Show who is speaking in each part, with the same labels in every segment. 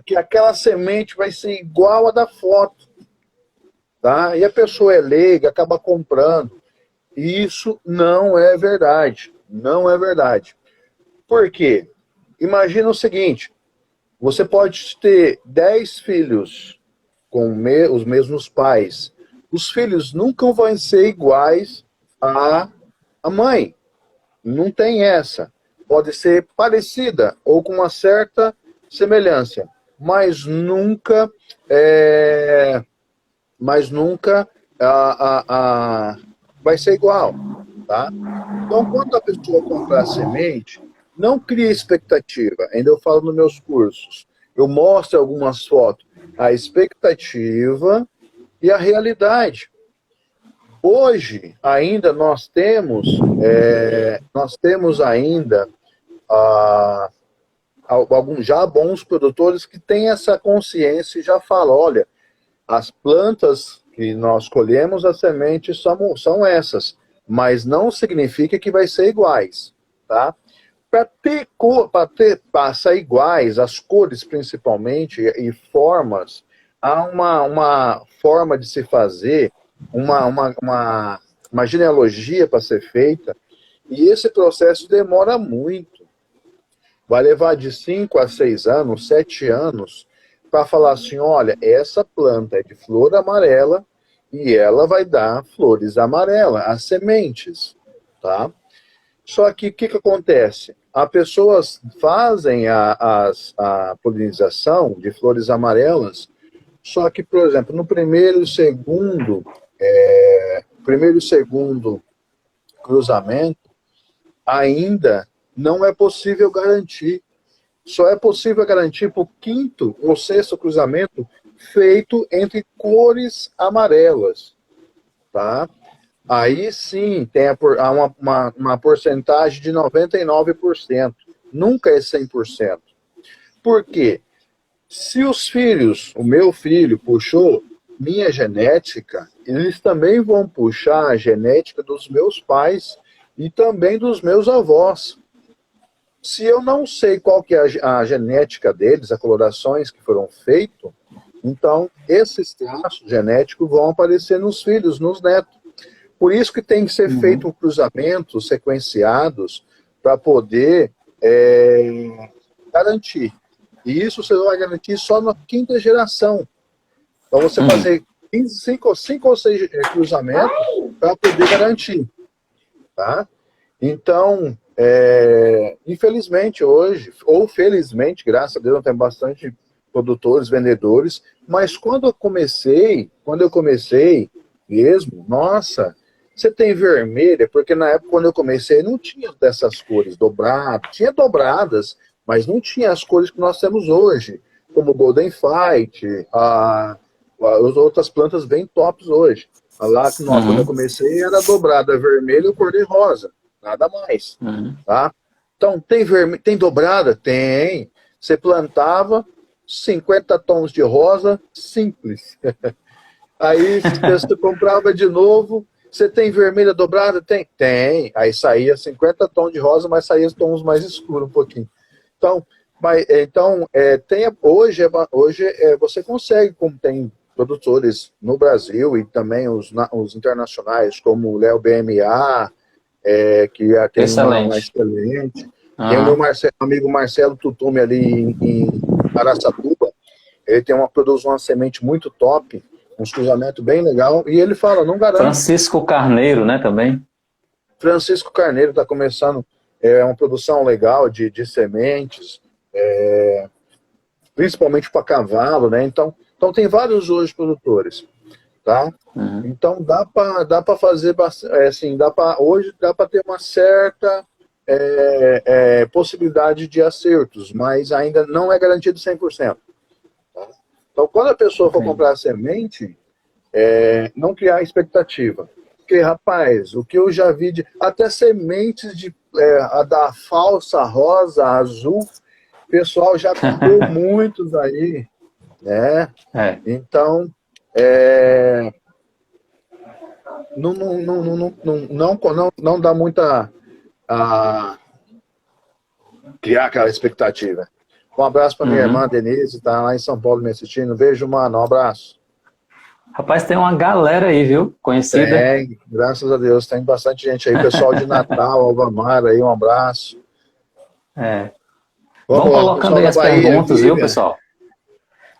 Speaker 1: que aquela semente vai ser igual a da foto, tá? E a pessoa é leiga, acaba comprando. Isso não é verdade. Não é verdade. Por quê? Imagina o seguinte, você pode ter 10 filhos com os mesmos pais. Os filhos nunca vão ser iguais à mãe. Não tem essa. Pode ser parecida ou com uma certa semelhança, mas nunca, mas nunca vai ser igual, tá? Então, quando a pessoa comprar a semente, não crie expectativa. Ainda eu falo nos meus cursos. Eu mostro algumas fotos. A expectativa e a realidade. Hoje, ainda nós temos ainda alguns já bons produtores que têm essa consciência e já falam, olha, as plantas que nós colhemos, as sementes são essas, mas não significa que vai ser iguais, tá? Para ser iguais, as cores principalmente e formas, há uma forma de se fazer, uma genealogia para ser feita, e esse processo demora muito. Vai levar de 5 a 6 anos, 7 anos, para falar assim, olha, essa planta é de flor amarela e ela vai dar flores amarelas, as sementes, tá? Só que o que acontece? As pessoas fazem a polinização de flores amarelas, só que, por exemplo, no primeiro e segundo cruzamento, ainda não é possível garantir. Só é possível garantir para o quinto ou sexto cruzamento feito entre cores amarelas, tá? Aí sim há uma porcentagem de 99%. Nunca é 100%. Por quê? Se os filhos, o meu filho puxou minha genética, eles também vão puxar a genética dos meus pais e também dos meus avós. Se eu não sei qual que é a genética deles, as colorações que foram feitas, então esses traços genéticos vão aparecer nos filhos, nos netos. Por isso que tem que ser feito um cruzamento sequenciados para poder garantir. E isso você vai garantir só na quinta geração. Então você fazer 5 ou 6 cruzamentos para poder garantir. Tá? Então, infelizmente hoje, ou felizmente, graças a Deus, eu tenho bastante produtores, vendedores, mas quando eu comecei mesmo, nossa, você tem vermelha, porque na época quando eu comecei não tinha dessas cores dobradas, tinha dobradas, mas não tinha as cores que nós temos hoje, como Golden Fight, as outras plantas bem tops hoje. Lá que quando eu comecei era dobrada vermelha e cor de rosa, nada mais. Tá? Então, tem dobrada? Tem. Você plantava 50 tons de rosa, simples. Aí você comprava de novo, você tem vermelha dobrada? Tem. Tem. Aí saía 50 tons de rosa, mas saía os tons mais escuros um pouquinho. Então, hoje você consegue, como tem produtores no Brasil e também os internacionais, como o Léo BMA, que tem uma excelente. Tem o meu amigo Marcelo Tutume ali em Araçatuba, ele produz uma semente muito top, um cruzamento bem legal, e ele fala, não garante.
Speaker 2: Francisco Carneiro, né, também?
Speaker 1: Francisco Carneiro está começando uma produção legal de sementes, principalmente para cavalo, né? Então tem vários hoje produtores, tá? Então dá para fazer assim, hoje dá para ter uma certa possibilidade de acertos, mas ainda não é garantido 100%. Tá? Então quando a pessoa for comprar a semente, não criar expectativa. Porque, rapaz, o que eu já vi até sementes da falsa rosa, azul, o pessoal já comprou muitos aí, né? Então, não dá muita criar aquela expectativa. Um abraço para minha irmã Denise, está lá em São Paulo me assistindo. Beijo, mano, um abraço.
Speaker 2: Rapaz, tem uma galera aí, viu? Conhecida.
Speaker 1: Tem, graças a Deus, tem bastante gente aí. Pessoal de Natal, Alvamar aí, um abraço.
Speaker 2: Vão
Speaker 1: Vamos lá,
Speaker 2: colocando
Speaker 1: pessoal
Speaker 2: aí
Speaker 1: da
Speaker 2: as
Speaker 1: Bahia,
Speaker 2: perguntas, viu,
Speaker 1: Vivian.
Speaker 2: pessoal?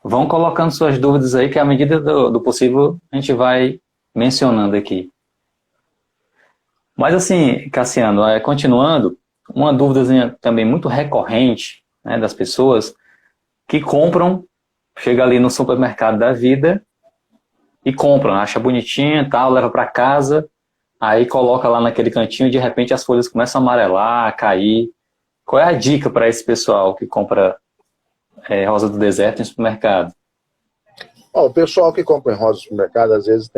Speaker 2: Vão colocando suas dúvidas aí, que à medida do possível a gente vai mencionando aqui. Mas assim, Cassiano, continuando, uma dúvida também muito recorrente, né, das pessoas que compram, chega ali no supermercado da vida e compram, acha bonitinha e tal, leva para casa, aí coloca lá naquele cantinho e de repente as folhas começam a amarelar, a cair. Qual é a dica para esse pessoal que compra rosa do deserto em supermercado?
Speaker 1: Ó, o pessoal que compra em rosa no supermercado, às vezes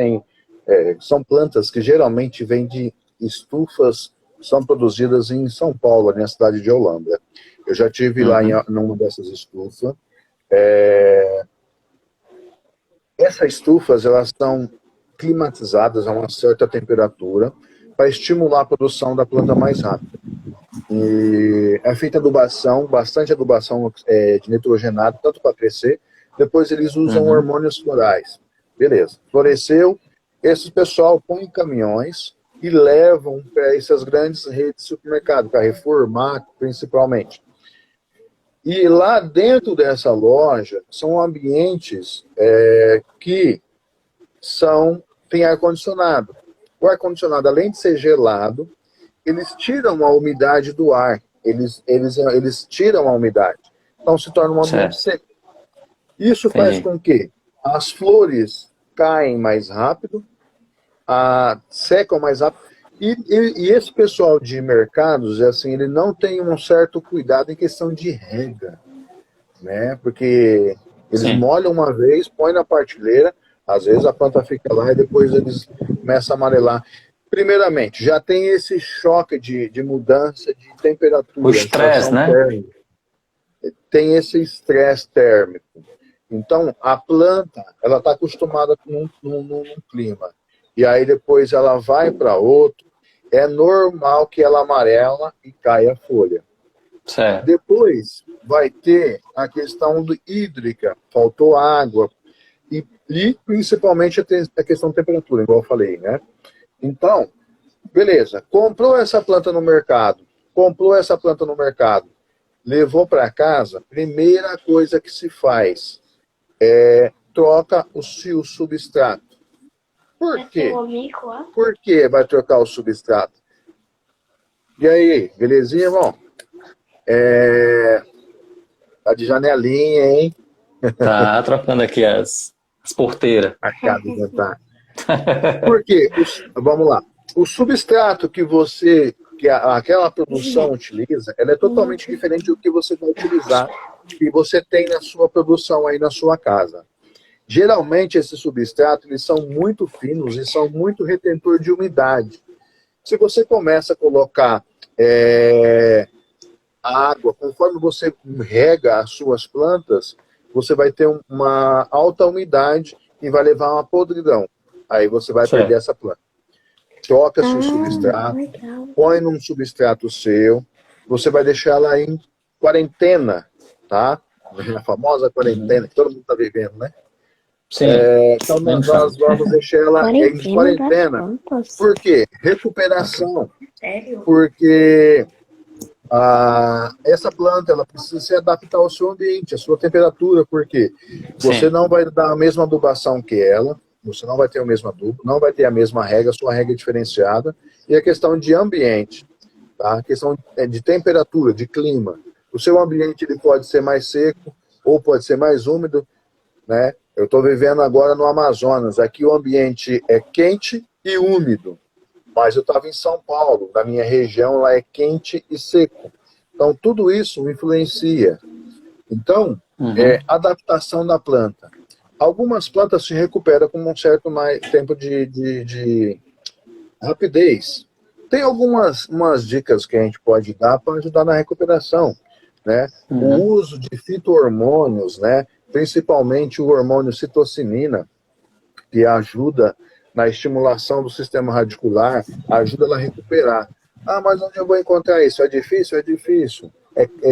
Speaker 1: são plantas que geralmente vêm de estufas, são produzidas em São Paulo, na cidade de Holambra. Eu já tive lá em uma dessas estufas. Essas estufas, elas são climatizadas a uma certa temperatura para estimular a produção da planta mais rápido. E é feita adubação, bastante adubação de nitrogenado, tanto para crescer. Depois eles usam hormônios florais. Beleza, floresceu, esse pessoal põe em caminhões e levam para essas grandes redes de supermercado, para reformar principalmente. E lá dentro dessa loja são ambientes que tem ar-condicionado. O ar-condicionado, além de ser gelado, eles tiram a umidade do ar. Eles tiram a umidade. Então se torna um ambiente seco. Isso faz com que as flores caem mais rápido, secam mais rápido. E esse pessoal de mercados, assim, ele não tem um certo cuidado em questão de rega, né? Porque eles molham uma vez, põem na partilheira, às vezes a planta fica lá e depois eles começam a amarelar. Primeiramente, já tem esse choque de mudança de temperatura.
Speaker 2: O estresse, né?
Speaker 1: Térmica. Tem esse estresse térmico. Então, a planta, ela está acostumada com num clima. E aí depois ela vai para outro, é normal que ela amarela e caia a folha.
Speaker 2: Certo.
Speaker 1: Depois vai ter a questão hídrica, faltou água, e principalmente a questão da temperatura, igual eu falei, né? Então, beleza, comprou essa planta no mercado, levou para casa, primeira coisa que se faz troca o substrato. Por quê? Por que vai trocar o substrato? E aí, belezinha, irmão? Tá de janelinha, hein?
Speaker 2: Tá trocando aqui as porteiras.
Speaker 1: Tá. Por quê? Vamos lá. O substrato que aquela produção utiliza, ela é totalmente diferente do que você vai utilizar e você tem na sua produção aí na sua casa. Geralmente, esses substratos, eles são muito finos e são muito retentor de umidade. Se você começa a colocar água, conforme você rega as suas plantas, você vai ter uma alta umidade e vai levar a uma podridão. Aí você vai perder essa planta. Troca seu substrato, põe num substrato seu, você vai deixar ela em quarentena, tá? A famosa quarentena que todo mundo está vivendo, né?
Speaker 2: Sim.
Speaker 1: Então nós vamos deixar ela em quarentena. Por quê? Recuperação.
Speaker 3: Sério?
Speaker 1: Porque essa planta ela precisa se adaptar ao seu ambiente, à sua temperatura, porque você não vai dar a mesma adubação que ela, você não vai ter o mesmo adubo, não vai ter a mesma rega, a sua rega é diferenciada, e a questão de ambiente, tá? A questão de temperatura, de clima. O seu ambiente ele pode ser mais seco ou pode ser mais úmido, né? Eu estou vivendo agora no Amazonas, aqui o ambiente é quente e úmido. Mas eu estava em São Paulo, na minha região lá é quente e seco. Então, tudo isso influencia. Então, adaptação da planta. Algumas plantas se recuperam com um certo tempo de rapidez. Tem algumas dicas que a gente pode dar para ajudar na recuperação, né? O uso de fito-hormônios, né? Principalmente o hormônio citocinina, que ajuda na estimulação do sistema radicular, ajuda ela a recuperar. Mas onde eu vou encontrar isso? É difícil? É difícil.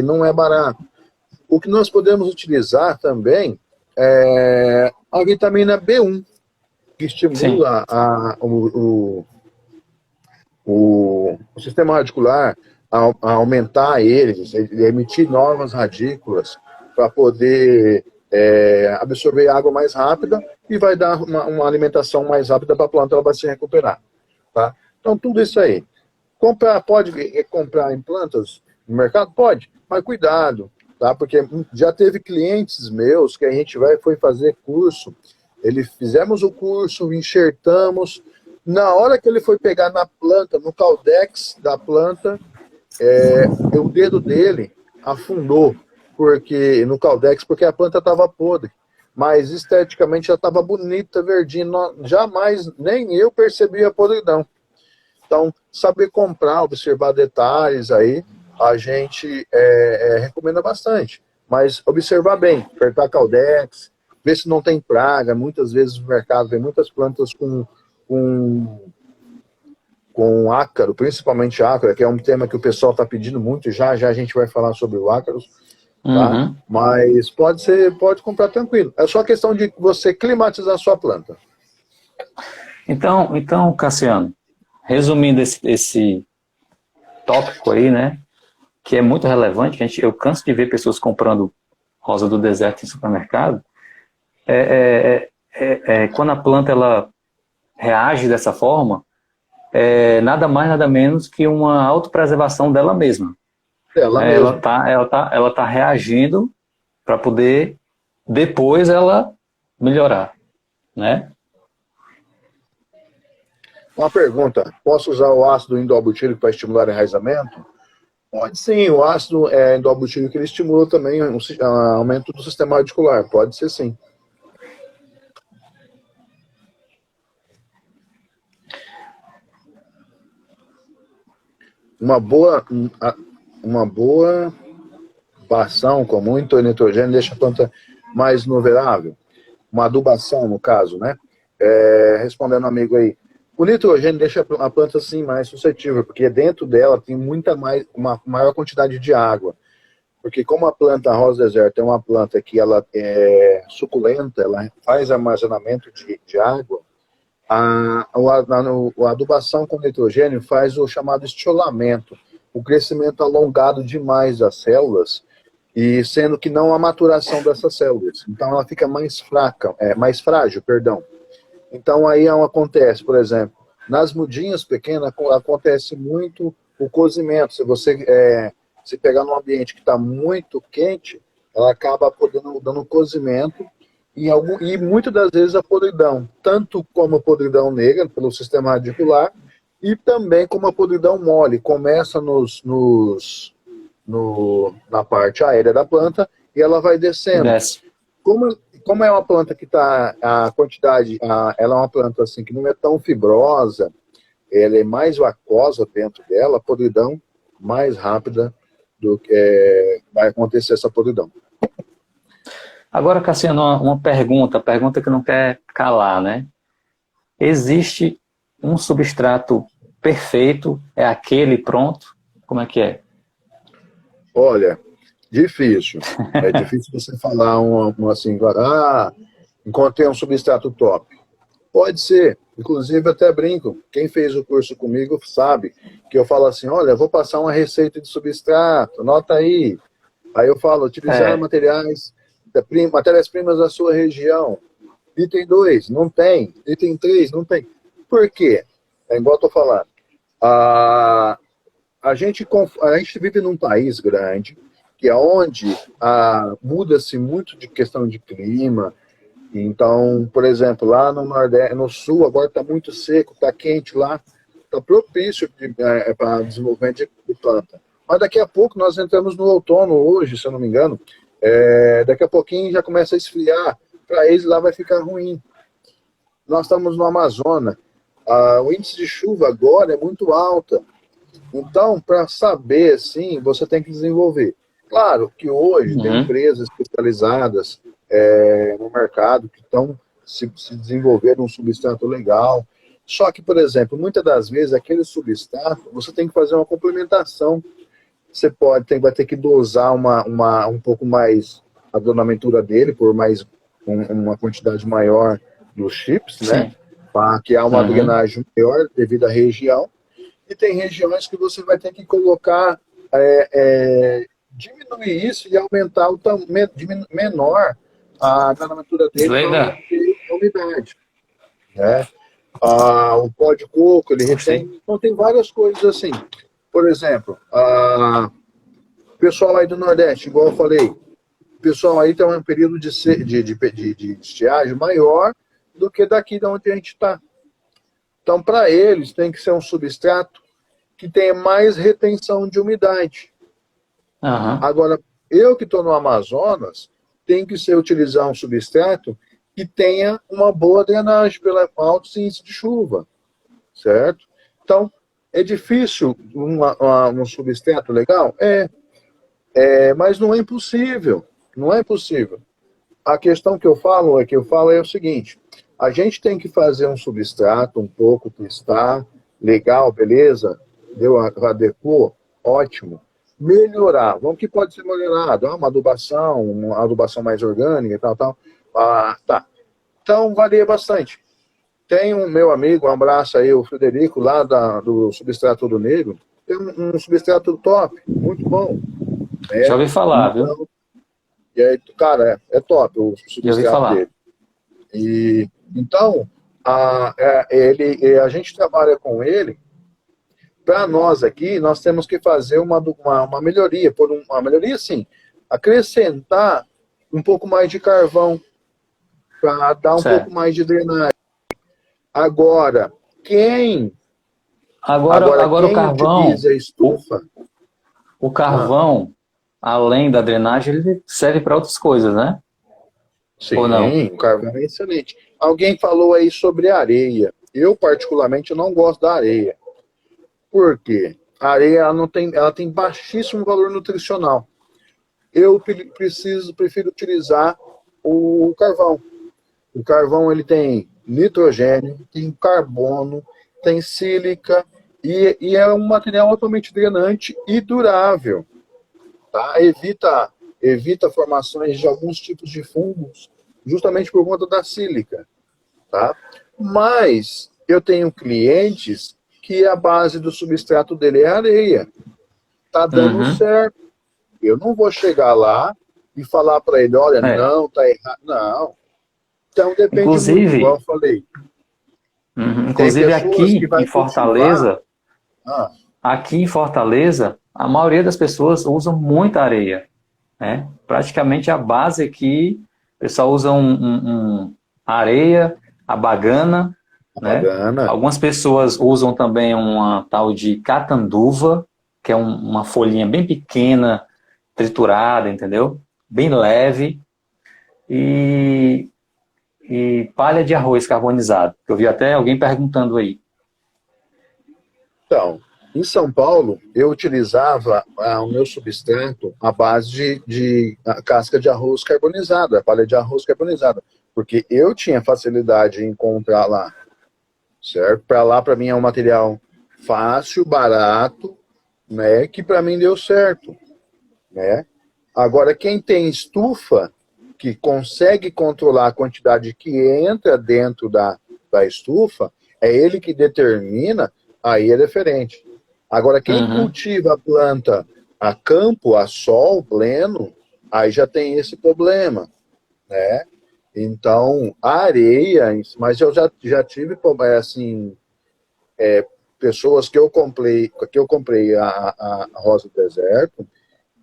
Speaker 1: Não é barato. O que nós podemos utilizar também é a vitamina B1, que
Speaker 2: Sim.
Speaker 1: estimula o sistema radicular a aumentar ele emitir novas radículas para poder absorver água mais rápida e vai dar uma alimentação mais rápida para a planta, ela vai se recuperar. Tá? Então, tudo isso aí. Pode comprar em plantas no mercado? Pode, mas cuidado, tá? Porque já teve clientes meus que a gente foi fazer curso, fizemos o curso, enxertamos, na hora que ele foi pegar na planta, no caldex da planta, o dedo dele afundou no caldex, porque a planta estava podre. Mas esteticamente já estava bonita, verdinha. Jamais, nem eu percebi a podridão. Então, saber comprar, observar detalhes aí, a gente recomenda bastante. Mas observar bem, apertar caldex, ver se não tem praga. Muitas vezes no mercado tem muitas plantas com ácaro, principalmente ácaro, que é um tema que o pessoal está pedindo muito, já a gente vai falar sobre o ácaro, tá?
Speaker 2: Uhum.
Speaker 1: Mas pode comprar tranquilo. É só questão de você climatizar a sua planta.
Speaker 2: Então, Cassiano, resumindo esse tópico aí, né, que é muito relevante, eu canso de ver pessoas comprando rosa do deserto em supermercado, quando a planta ela reage dessa forma, nada mais, nada menos que uma autopreservação dela mesma.
Speaker 1: Ela
Speaker 2: Ela
Speaker 1: mesma.
Speaker 2: tá reagindo para poder depois ela melhorar, né?
Speaker 1: Uma pergunta, posso usar o ácido endobutírico para estimular o enraizamento? Pode sim, o ácido endobutírico ele estimula também o aumento do sistema radicular, pode ser sim. Uma boa adubação com muito nitrogênio deixa a planta mais vulnerável. Uma adubação, no caso, né? Respondendo ao amigo aí, o nitrogênio deixa a planta assim mais suscetível, porque dentro dela tem uma maior quantidade de água. Porque como a planta rosa deserta é uma planta que ela é suculenta, ela faz armazenamento de água, a adubação com nitrogênio faz o chamado estiolamento, o crescimento alongado demais das células, e sendo que não a maturação dessas células. Então ela fica mais fraca, mais frágil, perdão. Então aí acontece, por exemplo, nas mudinhas pequenas acontece muito o cozimento. Se você se pegar num ambiente que está muito quente, ela acaba dando cozimento e muitas das vezes a podridão, tanto como a podridão negra, pelo sistema radicular, e também como a podridão mole. Começa na parte aérea da planta e ela vai descendo.
Speaker 2: Desce.
Speaker 1: Como é uma planta que está, ela é uma planta assim que não é tão fibrosa, ela é mais aquosa dentro dela, a podridão mais rápida do que vai acontecer essa podridão.
Speaker 2: Agora, Cassiano, uma pergunta que não quer calar, né? Existe um substrato perfeito? É aquele pronto? Como é que é?
Speaker 1: Olha, difícil. É difícil você falar assim, encontrei um substrato top. Pode ser. Inclusive, até brinco. Quem fez o curso comigo sabe que eu falo assim, olha, vou passar uma receita de substrato, anota aí. Aí eu falo, utilizar matérias-primas da sua região. Item 2, não tem. Item 3, não tem. Por quê? É igual eu estou falando. A gente vive num país grande, que é onde muda-se muito de questão de clima. Então, por exemplo, lá no Nordeste, no Sul, agora está muito seco, está quente lá, está propício para desenvolvimento de planta. Mas daqui a pouco nós entramos no outono hoje, se eu não me engano, daqui a pouquinho já começa a esfriar, para eles lá vai ficar ruim. Nós estamos no Amazonas, o índice de chuva agora é muito alto. Então, para saber, assim, você tem que desenvolver. Claro que hoje tem empresas especializadas no mercado que estão se desenvolvendo um substrato legal. Só que, por exemplo, muitas das vezes aquele substrato, você tem que fazer uma complementação. você vai ter que dosar um pouco mais a donaventura dele, por mais uma quantidade maior dos chips, né?
Speaker 2: Sim.
Speaker 1: Para criar uma
Speaker 2: Uhum.
Speaker 1: drenagem maior devido à região. E tem regiões que você vai ter que colocar, diminuir isso e aumentar menor a gramatura dele para não
Speaker 2: Legal.
Speaker 1: ter umidade, né? O pó de coco, ele
Speaker 2: Gostei.
Speaker 1: retém. Então, tem várias coisas assim. Por exemplo, o pessoal aí do Nordeste, igual eu falei, o pessoal aí tem um período de estiagem maior do que daqui de onde a gente está. Então, para eles, tem que ser um substrato que tenha mais retenção de umidade.
Speaker 2: Aham.
Speaker 1: Agora, eu que estou no Amazonas, tem que ser utilizar um substrato que tenha uma boa drenagem pela alto índice de chuva, certo? Então, é difícil um substrato legal? Mas não é impossível. Não é impossível. A questão que eu falo é o seguinte: a gente tem que fazer um substrato um pouco testar, legal, beleza, deu adequou, ótimo. Melhorar, vamos que pode ser melhorado, uma adubação mais orgânica e tal, tal. Tá. Então varia bastante. Tem um meu amigo, um abraço aí, o Frederico, lá do Substrato do Negro, tem um substrato top, muito bom,
Speaker 2: Já
Speaker 1: né?
Speaker 2: ouvi falar, viu?
Speaker 1: Então, e aí, cara, é top o
Speaker 2: Já ouvi
Speaker 1: substrato
Speaker 2: falar.
Speaker 1: dele. E então a gente trabalha com ele. Para nós aqui, nós temos que fazer uma melhoria, uma melhoria sim, acrescentar um pouco mais de carvão para dar um pouco
Speaker 2: Certo.
Speaker 1: mais de drenagem. Agora, quem
Speaker 2: Agora o
Speaker 1: quem
Speaker 2: carvão,
Speaker 1: utiliza
Speaker 2: o,
Speaker 1: estufa,
Speaker 2: o
Speaker 1: ah,
Speaker 2: carvão, além da drenagem, ele serve para outras coisas, né? Ou não?
Speaker 1: sim, o carvão é excelente. Alguém falou aí sobre areia. Eu particularmente não gosto da areia. Por quê? A areia ela tem baixíssimo valor nutricional. Eu prefiro utilizar o carvão. O carvão ele tem nitrogênio, tem carbono, tem sílica e é um material altamente drenante e durável. Tá? Evita formações de alguns tipos de fungos, justamente por conta da sílica. Tá? Mas eu tenho clientes que a base do substrato dele é areia. Tá dando
Speaker 2: Uhum.
Speaker 1: certo. Eu não vou chegar lá e falar para ele, olha,
Speaker 2: É.
Speaker 1: não, tá errado. Não. Então depende muito, igual eu
Speaker 2: Inclusive,
Speaker 1: falei. Tem
Speaker 2: inclusive
Speaker 1: pessoas que vai cultivar. Ah,
Speaker 2: aqui em Fortaleza, a maioria das pessoas usam muita areia, né? Praticamente a base aqui, o pessoal usa areia, a bagana,
Speaker 1: a
Speaker 2: né?
Speaker 1: bagana.
Speaker 2: Algumas pessoas usam também uma tal de catanduva, que é uma folhinha bem pequena, triturada, entendeu? Bem leve. E, e palha de arroz carbonizado, que eu vi até alguém perguntando aí.
Speaker 1: Então, em São Paulo, eu utilizava o meu substrato à base de casca de arroz carbonizada, a palha de arroz carbonizada, porque eu tinha facilidade em encontrar lá, certo? Para lá, para mim, é um material fácil, barato, né? Que para mim deu certo, né? Agora, quem tem estufa, que consegue controlar a quantidade que entra dentro da estufa, é ele que determina, aí é diferente. Agora, quem
Speaker 2: Uhum,
Speaker 1: cultiva a planta a campo, a sol pleno, aí já tem esse problema, né? Então, a areia, mas eu já tive, assim, pessoas que eu comprei a rosa do deserto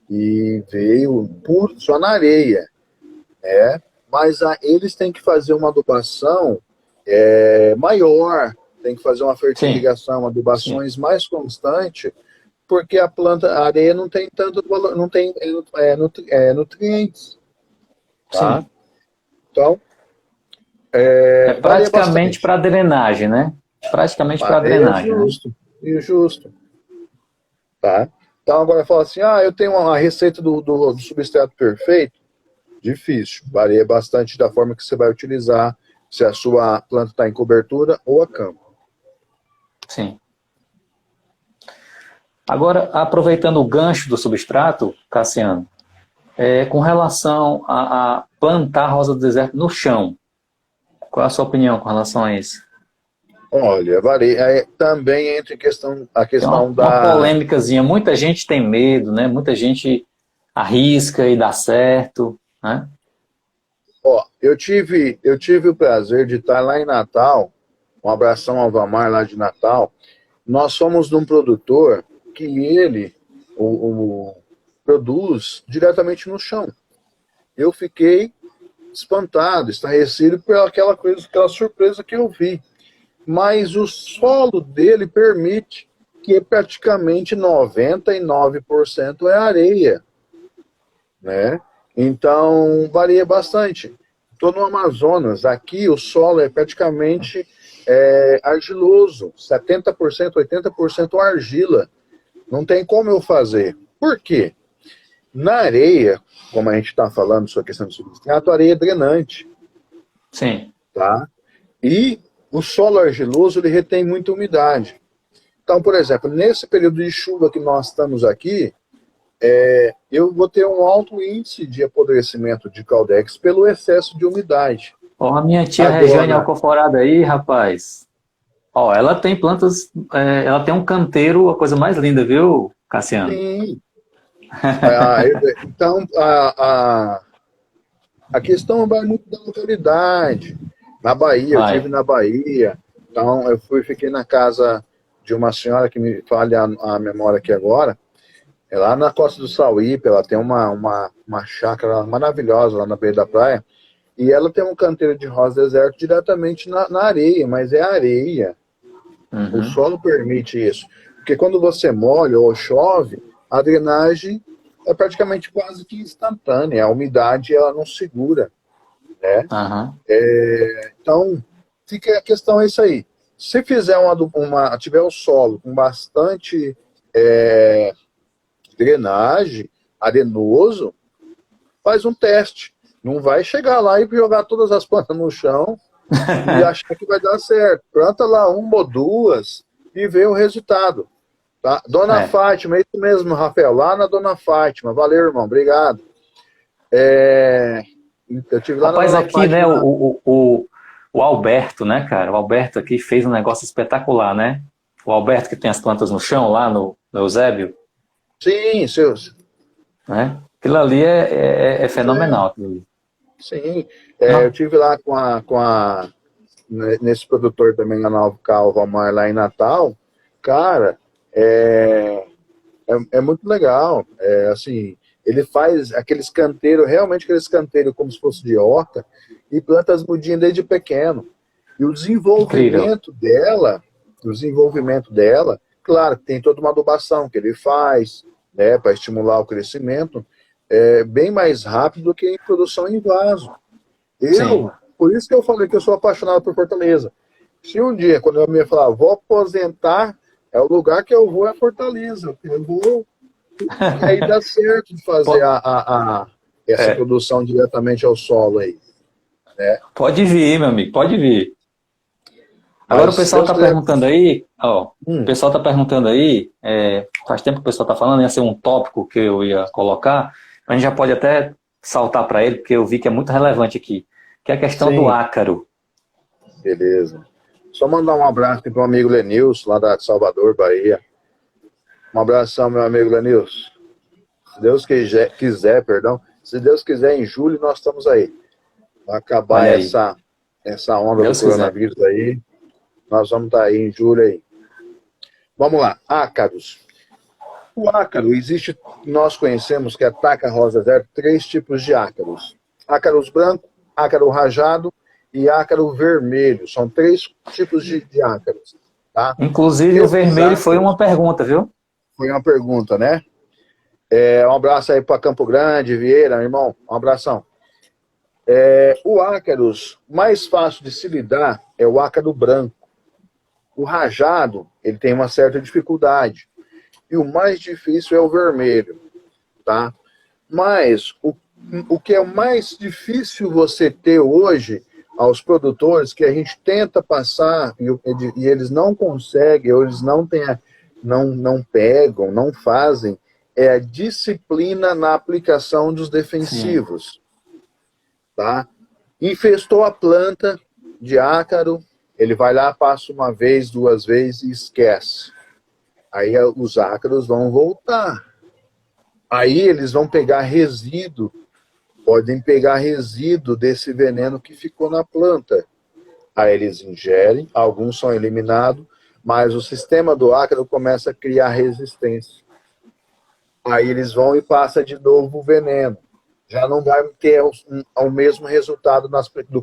Speaker 1: e veio só na areia, né? Mas eles têm que fazer uma adubação maior, tem que fazer uma
Speaker 2: sim,
Speaker 1: fertirrigação,
Speaker 2: sim,
Speaker 1: adubações mais constante, porque a areia não tem tanto valor, não tem nutrientes, tá?
Speaker 2: sim.
Speaker 1: Então,
Speaker 2: É
Speaker 1: varia
Speaker 2: praticamente
Speaker 1: bastante.
Speaker 2: para drenagem, né? Praticamente para
Speaker 1: É
Speaker 2: drenagem, né?
Speaker 1: justo, é justo, tá? Então, agora fala assim, eu tenho uma receita do substrato perfeito. Difícil. Varia bastante da forma que você vai utilizar, se a sua planta está em cobertura ou a campo.
Speaker 2: Sim. Agora, aproveitando o gancho do substrato, Cassiano, com relação a plantar rosa do deserto no chão, qual é a sua opinião com relação a isso?
Speaker 1: Olha, varia. Também entre a
Speaker 2: Tem
Speaker 1: questão
Speaker 2: uma
Speaker 1: da.
Speaker 2: polêmicazinha, muita gente tem medo, né? Muita gente arrisca e dá certo, né?
Speaker 1: Ó, eu tive o prazer de estar lá em Natal, um abração ao Vamar lá de Natal. Nós somos de um produtor que ele produz diretamente no chão. Eu fiquei espantado, estarrecido por aquela coisa, aquela surpresa que eu vi. Mas o solo dele permite que praticamente 99% é areia, né? Então, varia bastante. Estou no Amazonas, aqui o solo é praticamente argiloso, 70%, 80% argila. Não tem como eu fazer. Por quê? Na areia, como a gente está falando sobre a questão do substrato, a areia é drenante,
Speaker 2: Sim.
Speaker 1: tá? E o solo argiloso, ele retém muita umidade. Então, por exemplo, nesse período de chuva que nós estamos aqui, eu vou ter um alto índice de apodrecimento de caldex pelo excesso de umidade.
Speaker 2: Ó, a minha tia Regiane
Speaker 1: Agora,
Speaker 2: Alcoforada aí, rapaz. Ó, ela tem plantas, ela tem um canteiro, a coisa mais linda, viu, Cassiano?
Speaker 1: sim. Ah, então, a questão vai muito da localidade. Na Bahia, eu tive
Speaker 2: Vai.
Speaker 1: na Bahia, então fiquei na casa de uma senhora que me falha a memória aqui agora, é lá na Costa do Sauípe, ela tem uma chácara maravilhosa lá na beira da praia, e ela tem um canteiro de rosa deserto diretamente na areia, mas é areia. O
Speaker 2: Uhum.
Speaker 1: solo permite isso. Porque quando você molha ou chove, a drenagem é praticamente quase que instantânea. A umidade ela não segura, né?
Speaker 2: Aham.
Speaker 1: Então, fica a questão é isso aí. Se fizer tiver o solo com bastante drenagem, arenoso, faz um teste. Não vai chegar lá e jogar todas as plantas no chão e achar que vai dar certo. Planta lá uma ou duas e vê o resultado. Tá? Dona
Speaker 2: É.
Speaker 1: Fátima, é isso mesmo, Rafael, lá na Dona Fátima. Valeu, irmão, obrigado. Eu tive lá na
Speaker 2: Rapaz,
Speaker 1: Dona
Speaker 2: aqui, né,
Speaker 1: Fátima.
Speaker 2: o Alberto, né, cara? O Alberto aqui fez um negócio espetacular, né? O Alberto que tem as plantas no chão lá no Eusébio,
Speaker 1: Sim, seus.
Speaker 2: né? Aquilo ali é fenomenal. Aquilo ali.
Speaker 1: Sim. Eu
Speaker 2: Não,
Speaker 1: tive lá nesse produtor também lá na Alvo Valmar, lá em Natal. Cara, é muito legal. Assim, ele faz aqueles canteiros, realmente aqueles canteiros como se fosse de horta, e planta as mudinhas desde pequeno. E
Speaker 2: incrível.
Speaker 1: o desenvolvimento dela, claro, tem toda uma adubação que ele faz, né, para estimular o crescimento, bem mais rápido do que em produção em vaso.
Speaker 2: Sim.
Speaker 1: Por isso que eu falei que eu sou apaixonado por Fortaleza. Se um dia, quando eu me falar, vou aposentar, é o lugar que eu vou é Fortaleza. Eu vou, que aí dá certo de fazer
Speaker 2: Po-
Speaker 1: essa
Speaker 2: é,
Speaker 1: produção diretamente ao solo aí, né?
Speaker 2: pode vir, meu amigo, pode vir. Agora
Speaker 1: Mas
Speaker 2: o
Speaker 1: se
Speaker 2: pessoal
Speaker 1: Deus
Speaker 2: está
Speaker 1: quiser.
Speaker 2: perguntando aí, ó, o
Speaker 1: Hum,
Speaker 2: pessoal está perguntando aí, faz tempo que o pessoal está falando, ia ser um tópico que eu ia colocar, a gente já pode até saltar para ele, porque eu vi que é muito relevante aqui, que é a questão do
Speaker 1: sim,
Speaker 2: ácaro.
Speaker 1: beleza. Só mandar um abraço para o amigo Lenilson, lá de Salvador, Bahia. Um abração, meu amigo Lenilson. Se Deus quiser, perdão, se Deus quiser, em julho nós estamos aí. Vai acabar
Speaker 2: Olha aí,
Speaker 1: essa onda do
Speaker 2: Deus quiser.
Speaker 1: coronavírus aí. Nós vamos estar aí em julho aí. Vamos lá, ácaros. O ácaro, nós conhecemos que ataca a rosa zero, três tipos de ácaros. Ácaros branco, ácaro rajado e ácaro vermelho. São três tipos de ácaros. Tá?
Speaker 2: Inclusive o
Speaker 1: Esses
Speaker 2: vermelho foi
Speaker 1: ácaros,
Speaker 2: uma pergunta, viu?
Speaker 1: foi uma pergunta, né? Um abraço aí para Campo Grande, Vieira, irmão. Um abração. O ácaros mais fácil de se lidar é o ácaro branco. O rajado, ele tem uma certa dificuldade. E o mais difícil é o vermelho, tá? Mas o que é mais difícil você ter hoje aos produtores, que a gente tenta passar e eles não conseguem, ou eles não têm não pegam, não fazem, é a disciplina na aplicação dos
Speaker 2: Sim.
Speaker 1: defensivos. Tá? Infestou a planta de ácaro, ele vai lá, passa uma vez, duas vezes e esquece. Aí os ácaros vão voltar. Aí eles vão pegar resíduo, podem pegar resíduo desse veneno que ficou na planta. Aí eles ingerem, alguns são eliminados, mas o sistema do ácaro começa a criar resistência. Aí eles vão e passa de novo o veneno. Já não vai ter o mesmo resultado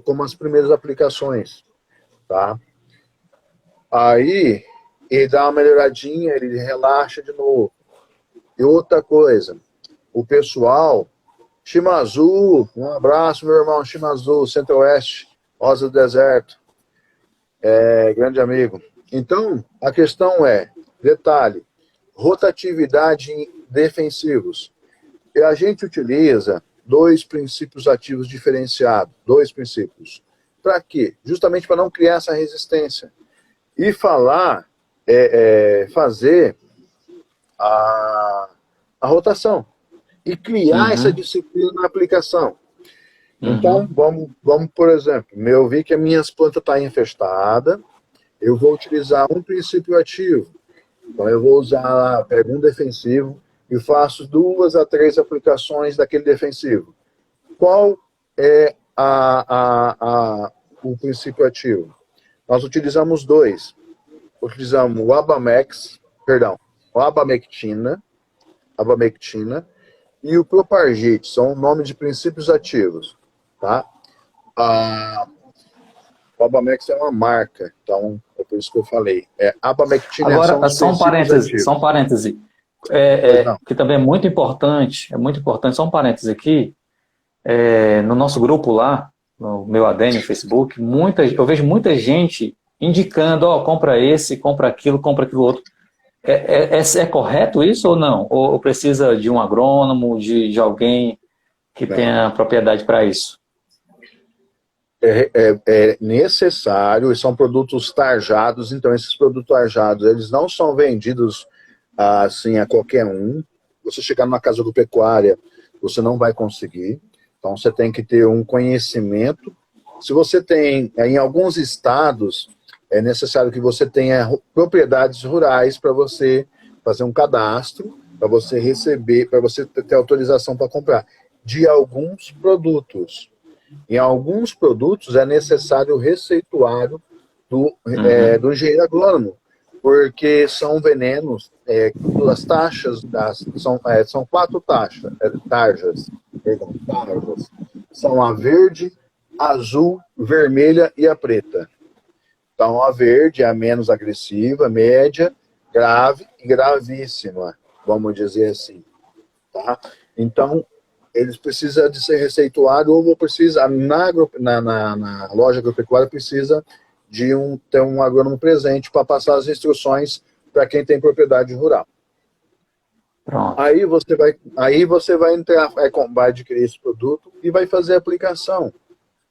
Speaker 1: como as primeiras aplicações. Tá? Aí ele dá uma melhoradinha, ele relaxa de novo. E outra coisa, o pessoal, Shimazu, um abraço, meu irmão, Shimazu, Centro-Oeste, Rosa do Deserto, grande amigo. Então, a questão é, detalhe, rotatividade em defensivos. E a gente utiliza 2 princípios ativos diferenciados, 2 princípios. Para quê? Justamente para não criar essa resistência. E fazer a rotação. E criar essa
Speaker 2: Uhum.
Speaker 1: disciplina na aplicação. Então,
Speaker 2: Uhum.
Speaker 1: vamos por exemplo, eu vi que as minhas plantas estão infestadas, eu vou utilizar um princípio ativo. Então, eu vou usar, pego um defensivo e faço 2 a 3 aplicações daquele defensivo. Qual é o princípio ativo? Nós utilizamos 2. Utilizamos o Abamex, perdão, o abamectina e o Propargite, são o nome de princípios ativos. Tá? O Abamex é uma marca, então é por isso que eu falei. Abamectina são
Speaker 2: Agora,
Speaker 1: os princípios
Speaker 2: só um
Speaker 1: ativos.
Speaker 2: parêntese,
Speaker 1: Pois não.
Speaker 2: que também é muito importante, só um parêntese aqui, no nosso grupo lá, no meu ADN, no Facebook, eu vejo muita gente indicando, ó, compra esse, compra aquilo outro. É correto isso ou não? Ou precisa de um agrônomo, de alguém que
Speaker 1: Não.
Speaker 2: tenha propriedade para isso?
Speaker 1: É necessário, e são produtos tarjados, então esses produtos tarjados, eles não são vendidos assim a qualquer um. Você chegar numa casa agropecuária, você não vai conseguir. Então você tem que ter um conhecimento. Se você tem, em alguns estados, é necessário que você tenha propriedades rurais para você fazer um cadastro, para você receber, para você ter autorização para comprar de alguns produtos. Em alguns produtos é necessário o receituário
Speaker 2: Uhum,
Speaker 1: do engenheiro agrônomo, porque são venenos, as taxas, são 4 tarjas, perdão, tarjas. São a verde, azul, vermelha e a preta. Então a verde é a menos agressiva, média, grave e gravíssima, vamos dizer assim. Tá? Então, eles precisam de ser receituado ou precisa, na loja agropecuária, precisa de ter um agrônomo presente para passar as instruções para quem tem propriedade rural.
Speaker 2: pronto.
Speaker 1: Aí você vai entrar, vai adquirir esse produto e vai fazer a aplicação.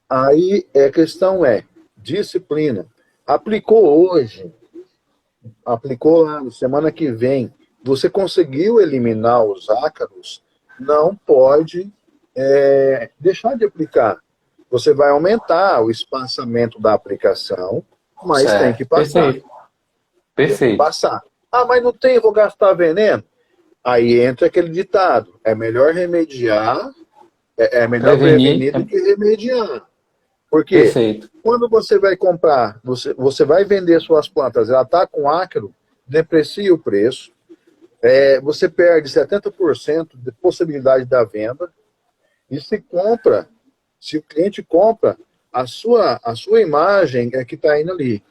Speaker 1: Aí a questão é disciplina. Aplicou hoje, aplicou lá, semana que vem, você conseguiu eliminar os ácaros, não pode deixar de aplicar. Você vai aumentar o espaçamento da aplicação, mas tem que
Speaker 2: Certo.
Speaker 1: passar.
Speaker 2: Perfeito.
Speaker 1: Tem que
Speaker 2: Perfeito.
Speaker 1: passar. Ah, mas não tem, vou gastar veneno. Aí entra aquele ditado: é melhor remediar, é melhor
Speaker 2: Prevenir
Speaker 1: prevenir do
Speaker 2: é
Speaker 1: que remediar. Por quê?
Speaker 2: perfeito.
Speaker 1: Quando você vai comprar, você vai vender suas plantas, ela está com ácaro, deprecia o preço, você perde 70% de possibilidade da venda, e se o cliente compra, a sua imagem é que está indo ali.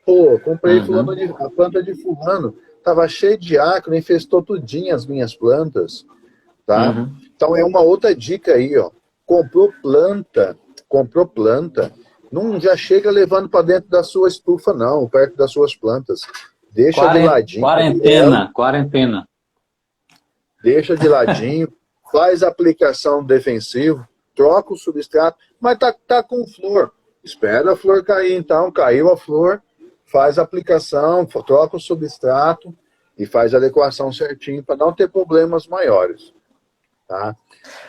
Speaker 1: Pô, comprei
Speaker 2: Uhum,
Speaker 1: a planta de fulano, estava cheia de ácaro, infestou tudinho as minhas plantas, tá?
Speaker 2: uhum.
Speaker 1: Então é uma outra dica aí, ó. Comprou planta, não já chega levando para dentro da sua estufa, não, perto das suas plantas. Deixa de ladinho ela,
Speaker 2: Quarentena, quarentena.
Speaker 1: deixa de ladinho, faz a aplicação defensiva, troca o substrato, mas tá com flor. Espera a flor cair, então, caiu a flor, faz a aplicação, troca o substrato, e faz a adequação certinho para não ter problemas maiores. Tá?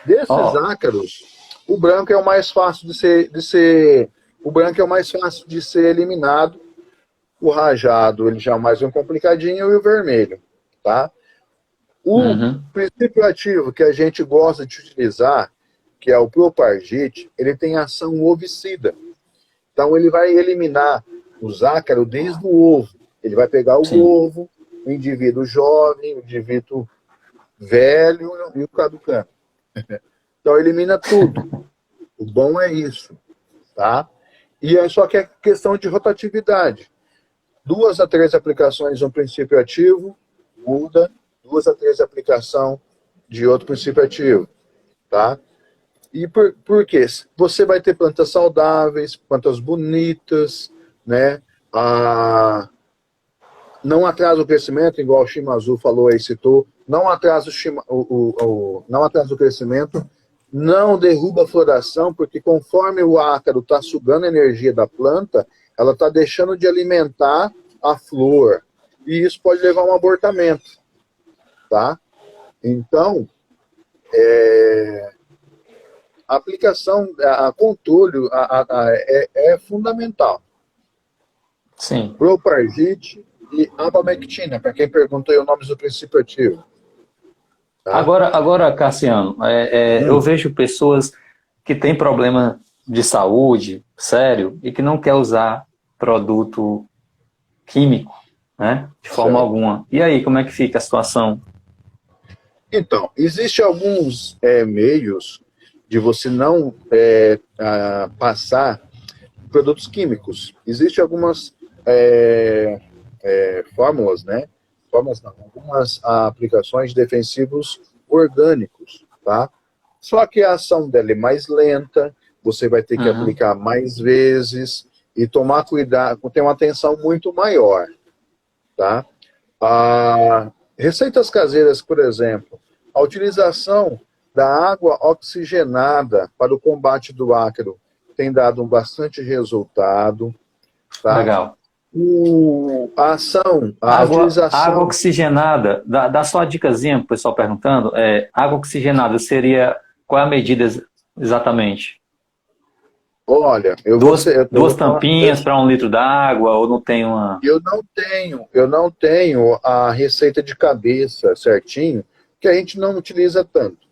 Speaker 1: Desses ácaros, o branco é o mais fácil o branco é o mais fácil de ser eliminado. O rajado, ele já é mais um complicadinho, e o vermelho, tá? O princípio ativo que a gente gosta de utilizar, que é o Propargite, ele tem ação ovicida. Então ele vai eliminar os ácaros desde o ovo. Ele vai pegar o ovo, o indivíduo jovem, o indivíduo velho e o caducano. Então elimina tudo. O bom é isso, tá? E é só que é questão de rotatividade. 2 a 3 aplicações de um princípio ativo, muda, 2 a 3 aplicações de outro princípio ativo, tá? E por quê? Você vai ter plantas saudáveis, plantas bonitas, né? Não atrasa o crescimento, igual o Shimazu falou aí, citou, não atrasa não atrasa o crescimento, não derruba a floração, porque conforme o ácaro está sugando a energia da planta, ela está deixando de alimentar a flor. E isso pode levar a um abortamento. Tá? Então, a aplicação, a controle é fundamental.
Speaker 2: Sim.
Speaker 1: Propargite e abamectina, para quem perguntou aí o nome do princípio ativo. Tá?
Speaker 2: Agora, Cassiano, eu vejo pessoas que têm problema de saúde sério e que não quer usar produto químico, né, de forma alguma. E aí, como é que fica a situação?
Speaker 1: Então, existem alguns meios de você não passar produtos químicos. Existem algumas fórmulas, né? Fórmulas não, algumas aplicações de defensivos orgânicos, tá? Só que a ação dela é mais lenta, você vai ter que aplicar mais vezes e tomar cuidado, ter uma atenção muito maior, tá? Receitas caseiras, por exemplo, a utilização da água oxigenada para o combate do ácaro tem dado um bastante resultado, tá?
Speaker 2: Legal.
Speaker 1: A utilização...
Speaker 2: Água oxigenada, dá só uma dicasinha para o pessoal perguntando, água oxigenada seria, qual é a medida exatamente?
Speaker 1: Olha,
Speaker 2: duas tampinhas para 1 litro d'água, ou não tem uma...
Speaker 1: Eu não tenho a receita de cabeça certinho, que a gente não utiliza tanto.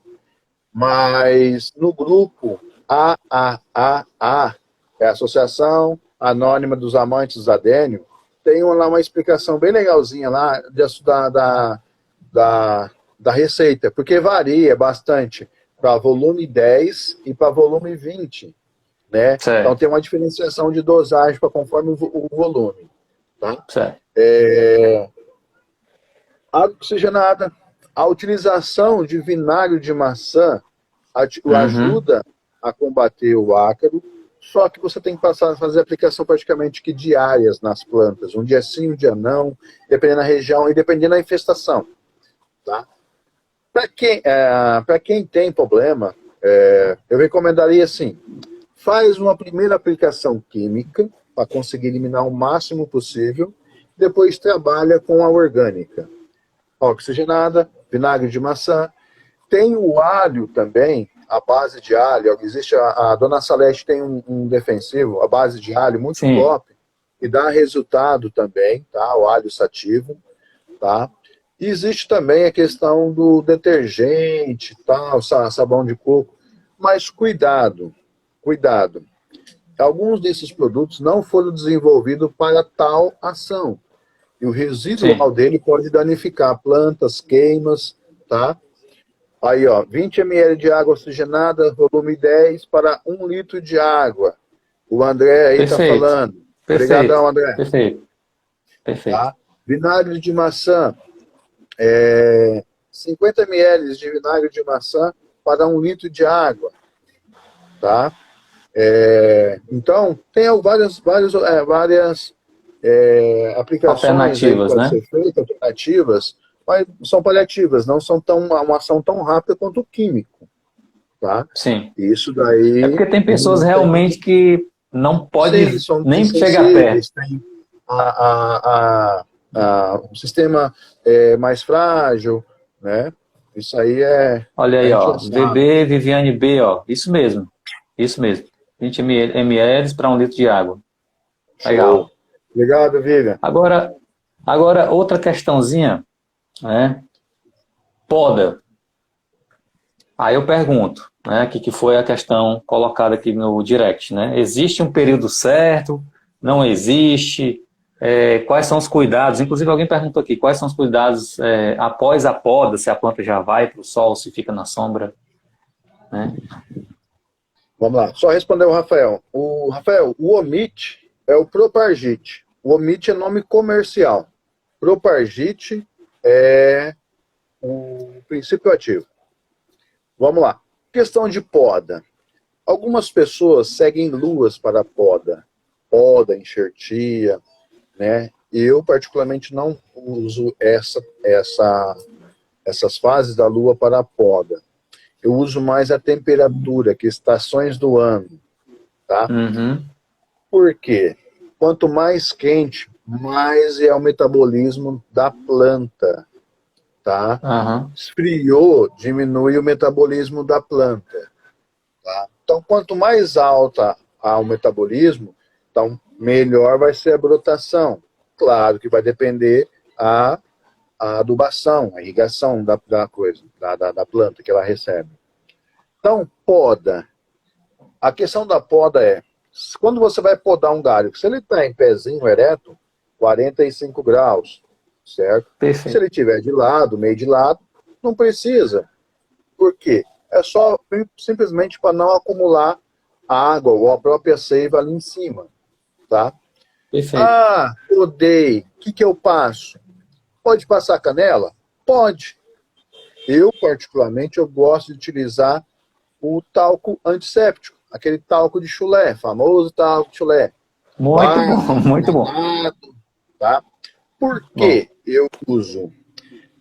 Speaker 1: Mas no grupo AAAA, é a Associação Anônima dos Amantes do Adênio, tem lá uma explicação bem legalzinha lá da receita, porque varia bastante para volume 10 e para volume 20. Né? Então tem uma diferenciação de dosagem para conforme o volume. Tá? Água oxigenada, a utilização de vinagre de maçã ajuda a combater o ácaro, só que você tem que fazer aplicação praticamente que diárias nas plantas, um dia sim, um dia não, dependendo da região e dependendo da infestação. Tá? Para quem tem problema, eu recomendaria assim, faz uma primeira aplicação química para conseguir eliminar o máximo possível, depois trabalha com a orgânica. Oxigenada, vinagre de maçã. Tem o alho também, a base de alho. Existe a Dona Salete tem um defensivo, a base de alho muito top, e dá resultado também, tá? O alho sativo, tá? E existe também a questão do detergente, tal, sabão de coco, mas cuidado. Alguns desses produtos não foram desenvolvidos para tal ação. E o residual dele pode danificar plantas, queimas, tá? Aí, ó, 20 ml de água oxigenada, volume 10 para 1 litro de água. O André aí está falando. Obrigadão, André.
Speaker 2: Perfeito.
Speaker 1: Tá? Vinagre de maçã. 50 ml de vinagre de maçã para 1 litro de água. Tá? Então, tem várias aplicações
Speaker 2: alternativas,
Speaker 1: aí,
Speaker 2: né?
Speaker 1: ser feita, alternativas, mas são paliativas, não são uma ação tão rápida quanto o químico. Tá?
Speaker 2: Sim.
Speaker 1: Isso daí...
Speaker 2: É porque tem pessoas realmente que não podem nem chegar perto.
Speaker 1: Tem um sistema mais frágil, né? Isso aí
Speaker 2: Olha
Speaker 1: a
Speaker 2: aí,
Speaker 1: gente
Speaker 2: ó,
Speaker 1: já sabe.
Speaker 2: VB Viviane B, ó, isso mesmo, isso mesmo. 20 ml para 1 litro de água.
Speaker 1: Show.
Speaker 2: Legal.
Speaker 1: Obrigado, Vivian.
Speaker 2: Agora, outra questãozinha, né? Poda. Aí eu pergunto, né, que foi a questão colocada aqui no direct, né? Existe um período certo? Não existe? Quais são os cuidados? Inclusive alguém perguntou aqui, quais são os cuidados após a poda, se a planta já vai para o sol, se fica na sombra, né?
Speaker 1: Vamos lá. Só responder o Rafael. Rafael, o Omit é o Propargite. O Omit é nome comercial. Propargite é o princípio ativo. Vamos lá. Questão de poda. Algumas pessoas seguem luas para a poda. Poda, enxertia, né? Eu, particularmente, não uso essas fases da lua para a poda. Eu uso mais a temperatura, que estações do ano, tá?
Speaker 2: Uhum.
Speaker 1: Por quê? Quanto mais quente, mais é o metabolismo da planta, tá?
Speaker 2: Aham.
Speaker 1: Esfriou, diminui o metabolismo da planta, tá? Então, quanto mais alta o metabolismo, então melhor vai ser a brotação. Claro que vai depender a adubação, a irrigação da coisa, da planta que ela recebe. Então, poda. A questão da poda quando você vai podar um galho, se ele está em pezinho ereto, 45 graus, certo? Se
Speaker 2: Perfeito.
Speaker 1: ele estiver de lado, meio de lado, não precisa. Por quê? É só simplesmente para não acumular água ou a própria seiva ali em cima, tá?
Speaker 2: Perfeito.
Speaker 1: Ah, podei. O que eu passo? Pode passar canela? Pode. Eu, particularmente, eu gosto de utilizar o talco antisséptico, aquele talco de chulé, famoso talco de chulé.
Speaker 2: Muito bom,
Speaker 1: Base,
Speaker 2: muito bom.
Speaker 1: granado, tá? Por
Speaker 2: Bom,
Speaker 1: que eu uso?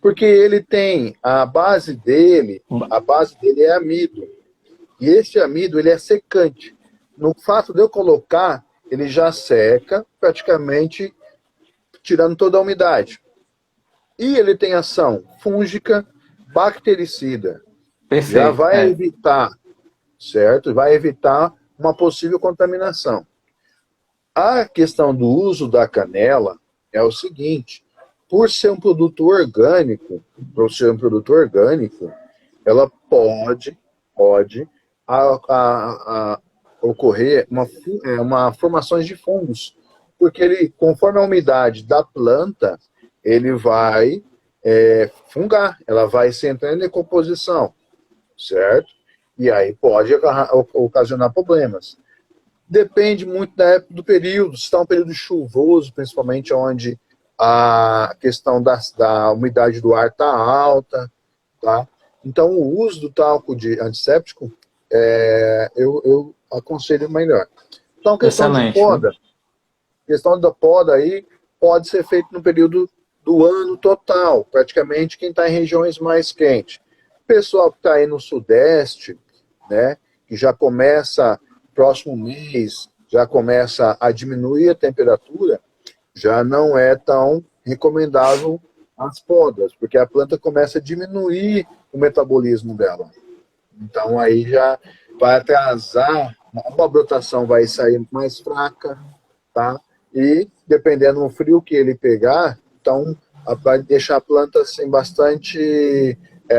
Speaker 1: Porque ele tem a base dele é amido. E esse amido, ele é secante. No fato de eu colocar, ele já seca, praticamente tirando toda a umidade. E ele tem ação fúngica, bactericida. Já
Speaker 2: perfeito.
Speaker 1: vai evitar, certo? Vai evitar uma possível contaminação. A questão do uso da canela é o seguinte: por ser um produto orgânico, ela pode ocorrer uma formações de fungos, porque ele, conforme a umidade da planta, ele vai fungar, ela vai se entrar em decomposição, certo? E aí pode ocasionar problemas. Depende muito da época do período. Se está um período chuvoso, principalmente onde a questão da umidade do ar está alta, tá? Então, o uso do talco de antisséptico, eu aconselho melhor. Então,
Speaker 2: Excelente, viu?
Speaker 1: questão da poda aí pode ser feito no período do ano total, praticamente quem está em regiões mais quentes. O pessoal que está aí no sudeste, né, que já começa, próximo mês, já começa a diminuir a temperatura, já não é tão recomendável as podas, porque a planta começa a diminuir o metabolismo dela. Então aí já vai atrasar, a brotação vai sair mais fraca, tá? E dependendo do frio que ele pegar, então vai deixar a planta assim bastante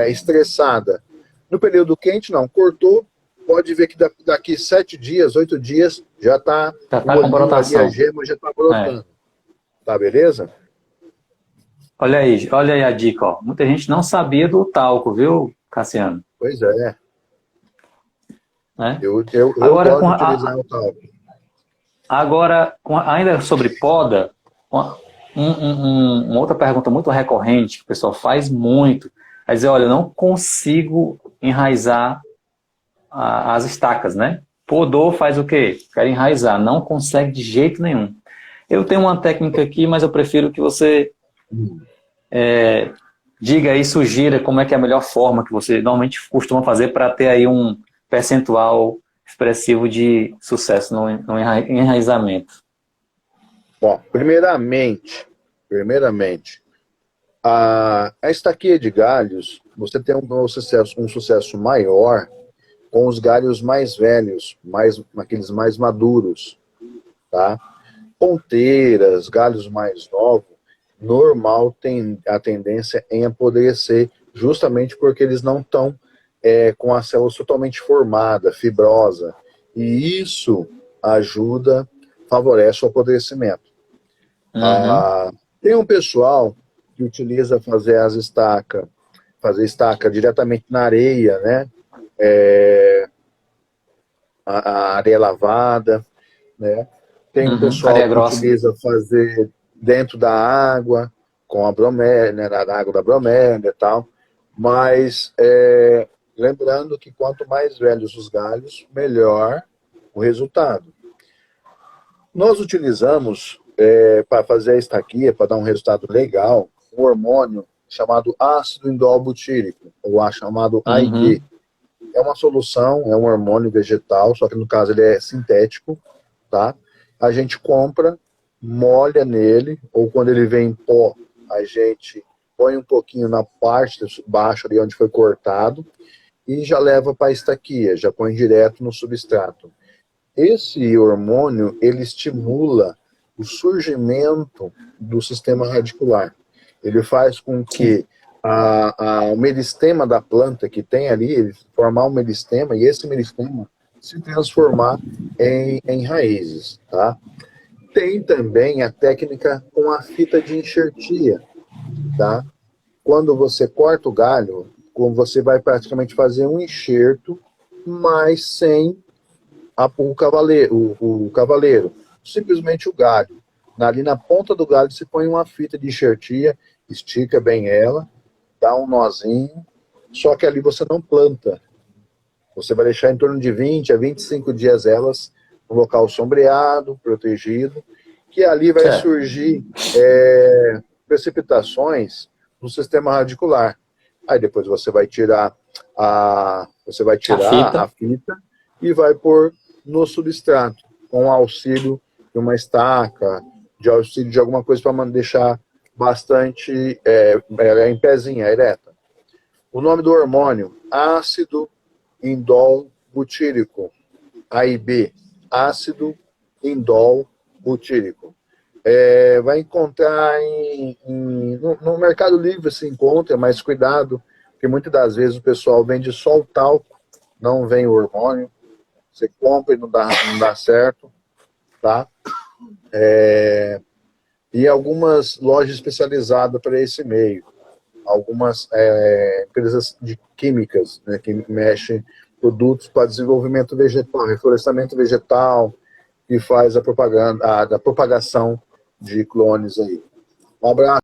Speaker 1: estressada. No período quente, não, cortou, pode ver que daqui 7 dias, 8 dias, já está
Speaker 2: Já
Speaker 1: o
Speaker 2: está com
Speaker 1: olhinho ali, a
Speaker 2: brotação.
Speaker 1: gema já está
Speaker 2: É.
Speaker 1: brotando. Tá beleza?
Speaker 2: Olha aí a dica, ó. Muita gente não sabia do talco, viu, Cassiano?
Speaker 1: Pois é.
Speaker 2: Né?
Speaker 1: Eu
Speaker 2: Agora,
Speaker 1: gosto de utilizar o talco.
Speaker 2: ainda sobre poda, uma outra pergunta muito recorrente que o pessoal faz muito, é dizer, olha, eu não consigo enraizar as estacas, né? Podou faz o quê? Quer enraizar, não consegue de jeito nenhum. Eu tenho uma técnica aqui, mas eu prefiro que você diga aí, sugira como é que é a melhor forma que você normalmente costuma fazer para ter aí um percentual expressivo de sucesso no enraizamento.
Speaker 1: Bom, primeiramente, a estaquia de galhos, você tem um sucesso maior com os galhos mais velhos, aqueles mais maduros, tá? Ponteiras, galhos mais novos, normal tem a tendência em apodrecer, justamente porque eles não estão com a célula totalmente formada, fibrosa, e isso ajuda, favorece o apodrecimento. Tem um pessoal que utiliza fazer estaca diretamente na areia, né? A areia lavada, né? Tem um pessoal
Speaker 2: Areia
Speaker 1: que
Speaker 2: grossa.
Speaker 1: utiliza fazer dentro da água, com a bromélia, né? Na água da bromélia e tal. Mas lembrando que quanto mais velhos os galhos, melhor o resultado. Nós utilizamos, para fazer a estaquia, para dar um resultado legal, um hormônio chamado ácido indol butírico, ou chamado AIB. É uma solução, é um hormônio vegetal, só que no caso ele é sintético, tá? A gente compra, molha nele, ou quando ele vem em pó, a gente põe um pouquinho na parte de baixo ali onde foi cortado, e já leva para a estaquia, já põe direto no substrato. Esse hormônio, ele estimula o surgimento do sistema radicular. Ele faz com que o meristema da planta que tem ali, ele formar um meristema, e esse meristema se transformar em raízes, tá? Tem também a técnica com a fita de enxertia, tá? Quando você corta o galho, você vai praticamente fazer um enxerto, mas sem o cavaleiro, simplesmente o galho. Ali na ponta do galho você põe uma fita de enxertia, estica bem ela, dá um nozinho, só que ali você não planta. Você vai deixar em torno de 20 a 25 dias elas no local sombreado, protegido, que ali vai surgir precipitações no sistema radicular. Aí depois você vai tirar a fita e vai pôr no substrato, com auxílio de uma estaca, de auxílio de alguma coisa para deixar bastante em pezinha, ereta. O nome do hormônio, ácido indol butírico, AIB, ácido indol butírico. Vai encontrar no Mercado Livre, se encontra, mas cuidado, porque muitas das vezes o pessoal vende só o talco, não vem o hormônio. Você compra e não dá certo, tá? E algumas lojas especializadas para esse meio. Algumas empresas de químicas, né, que mexem produtos para desenvolvimento vegetal, reflorestamento vegetal, que faz a propagação de clones aí. Um abraço.